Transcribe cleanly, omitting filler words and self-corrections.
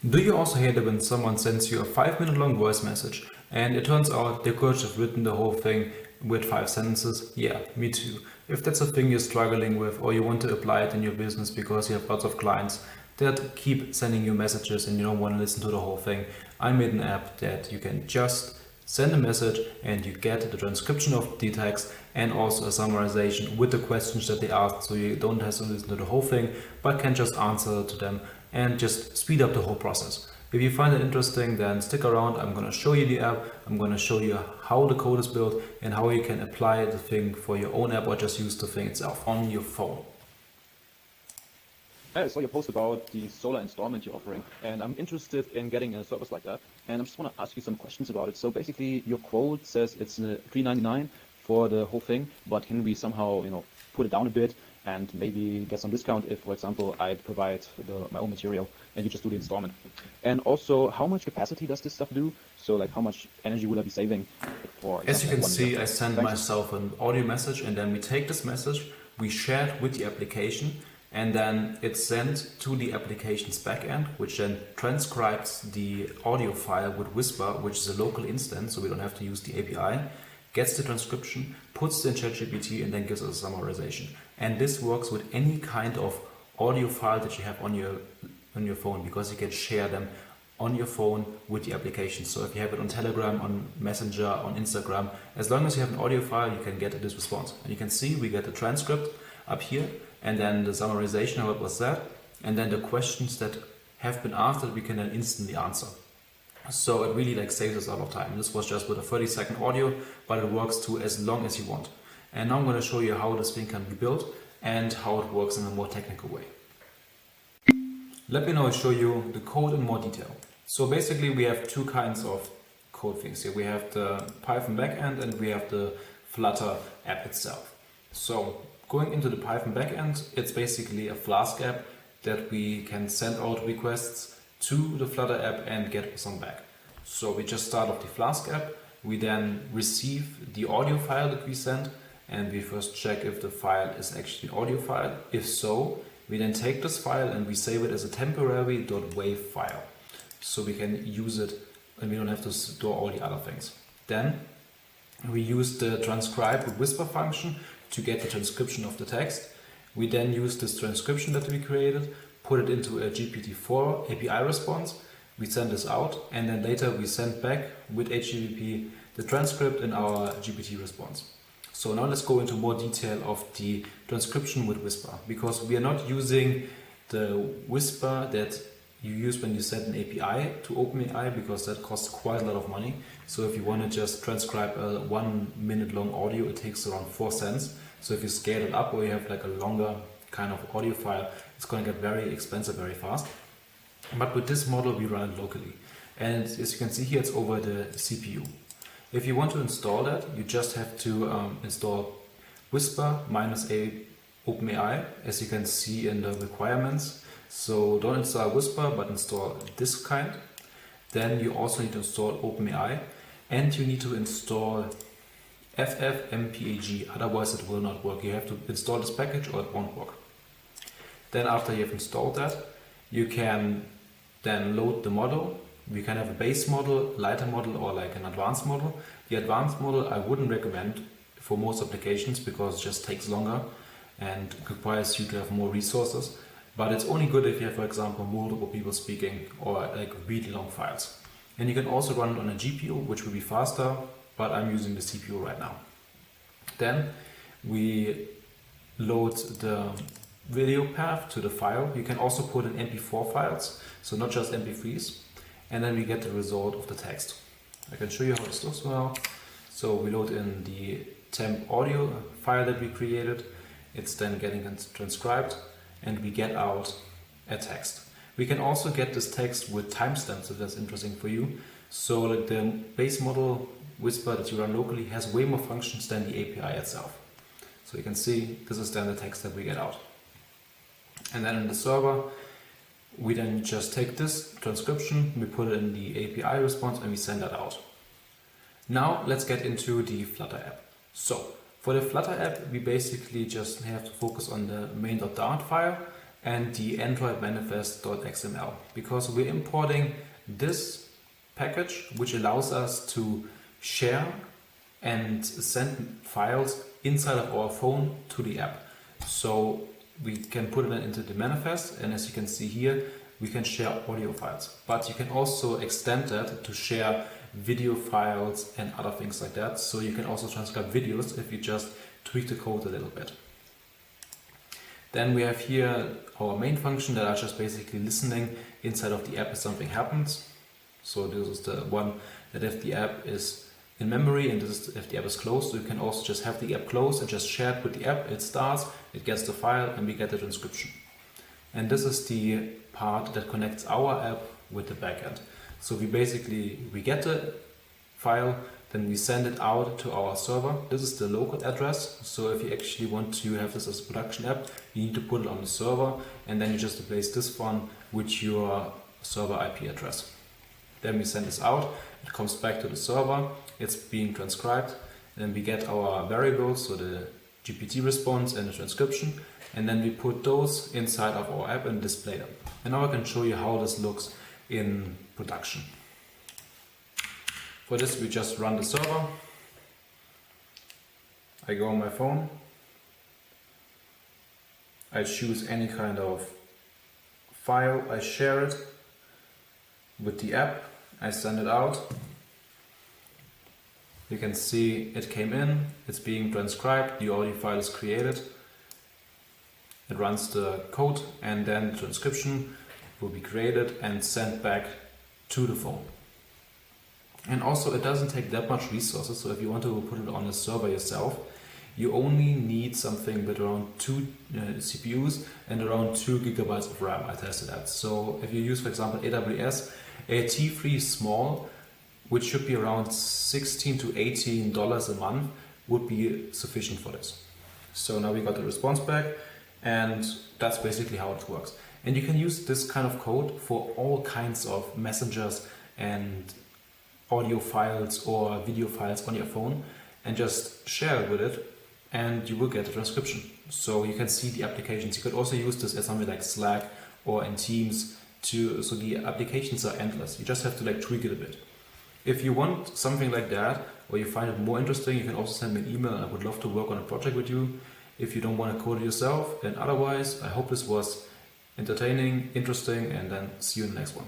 Do you also hate it when someone sends you a 5-minute long voice message and it turns out they could have written the whole thing with 5 sentences? Yeah, me too. If that's a thing you're struggling with or you want to apply it in your business because you have lots of clients that keep sending you messages and you don't want to listen to the whole thing, I made an app that you can just send a message and you get the transcription of the text and also a summarization with the questions that they asked, so you don't have to listen to the whole thing but can just answer to them and just speed up the whole process. If you find it interesting, then stick around. I'm going to show you the app, I'm going to show you how the code is built and how you can apply the thing for your own app or just use the thing itself on your phone. I saw your post about the solar installment you're offering, and I'm interested in getting a service like that, and I just want to ask you some questions about it. So basically, your quote says it's $3.99 for the whole thing, but can we somehow, put it down a bit and maybe get some discount if, for example, I provide my own material and you just do the installment? And also, how much capacity does this stuff do? So, like, how much energy will I be saving for? As you can see, I send Thanks. myself an audio message and then we take this message, we share it with the application, and then it's sent to the application's backend, which then transcribes the audio file with Whisper, which is a local instance, so we don't have to use the API, gets the transcription, puts it in ChatGPT, and then gives us a summarization. And this works with any kind of audio file that you have on your phone, because you can share them on your phone with the application. So if you have it on Telegram, on Messenger, on Instagram, as long as you have an audio file, you can get this response. And you can see we get the transcript up here, and then the summarization of what was said, and then the questions that have been answered, we can then instantly answer. So it really saves us a lot of time. This was just with a 30-second audio, but it works to as long as you want. And now I'm going to show you how this thing can be built and how it works in a more technical way. Let me now show you the code in more detail. So basically we have two kinds of code things here. We have the Python backend and we have the Flutter app itself. So going into the Python backend, it's basically a Flask app that we can send out requests to the Flutter app and get some back. So we just start off the Flask app, we then receive the audio file that we sent, and we first check if the file is actually an audio file. If so, we then take this file and we save it as a temporary .wav file. So we can use it and we don't have to store all the other things. Then we use the transcribe with Whisper function to get the transcription of the text. We then use this transcription that we created, put it into a GPT-4 API response, we send this out, and then later we send back with HTTP the transcript in our GPT response. So now let's go into more detail of the transcription with Whisper, because we are not using the Whisper that you use when you send an API to OpenAI, because that costs quite a lot of money. So if you want to just transcribe a 1 minute long audio, it takes around 4 cents. So if you scale it up or you have a longer kind of audio file, it's going to get very expensive very fast. But with this model, we run it locally. And as you can see here, it's over the CPU. If you want to install that, you just have to install Whisper -a OpenAI, as you can see in the requirements. So don't install Whisper, but install this kind. Then you also need to install OpenAI, and you need to install FFmpeg, otherwise it will not work. You have to install this package or it won't work. Then after you have installed that, you can then load the model. We can have a base model, lighter model, or an advanced model. The advanced model I wouldn't recommend for most applications because it just takes longer and requires you to have more resources. But it's only good if you have, for example, multiple people speaking or really long files. And you can also run it on a GPU, which will be faster, but I'm using the CPU right now. Then we load the video path to the file. You can also put in MP4 files, so not just MP3s. And then we get the result of the text. I can show you how this looks now. So we load in the temp audio file that we created. It's then getting transcribed and we get out a text. We can also get this text with timestamps if that's interesting for you. So the base model Whisper that you run locally has way more functions than the API itself. So you can see this is then the text that we get out. And then in the server, we then just take this transcription, we put it in the API response and we send that out. Now let's get into the Flutter app. So for the Flutter app, we basically just have to focus on the main.dart file. and the Android manifest.xml, because we're importing this package which allows us to share and send files inside of our phone to the app. So we can put it into the manifest, and as you can see here, we can share audio files, but you can also extend that to share video files and other things like that. So you can also transcribe videos if you just tweak the code a little bit. Then we have here our main function that are just basically listening inside of the app if something happens. So this is the one that if the app is in memory, and this is if the app is closed, so you can also just have the app closed and just share it with the app. It starts, it gets the file, and we get the transcription. And this is the part that connects our app with the backend. So we get the file, then we send it out to our server. This is the local address. So if you actually want to have this as a production app, you need to put it on the server, and then you just replace this one with your server IP address. Then we send this out, it comes back to the server, it's being transcribed, and then we get our variables, so the GPT response and the transcription, and then we put those inside of our app and display them. And now I can show you how this looks in production. For this we just run the server, I go on my phone, I choose any kind of file, I share it with the app, I send it out. You can see it came in, it's being transcribed, the audio file is created. It runs the code, and then the transcription will be created and sent back to the phone. And also it doesn't take that much resources, so if you want to put it on a server yourself, you only need something with around 2 CPUs and around 2 gigabytes of RAM. I tested that. So if you use, for example, AWS, a T3 Small, which should be around $16 to $18 a month, would be sufficient for this. So now we got the response back, and that's basically how it works. And you can use this kind of code for all kinds of messengers and audio files or video files on your phone, and just share it with it, and you will get a transcription. So you can see the applications. You could also use this as something like Slack or in Teams so the applications are endless. You just have to tweak it a bit. If you want something like that, or you find it more interesting, you can also send me an email, and I would love to work on a project with you if you don't want to code it yourself. And otherwise, I hope this was entertaining, interesting, and then see you in the next one.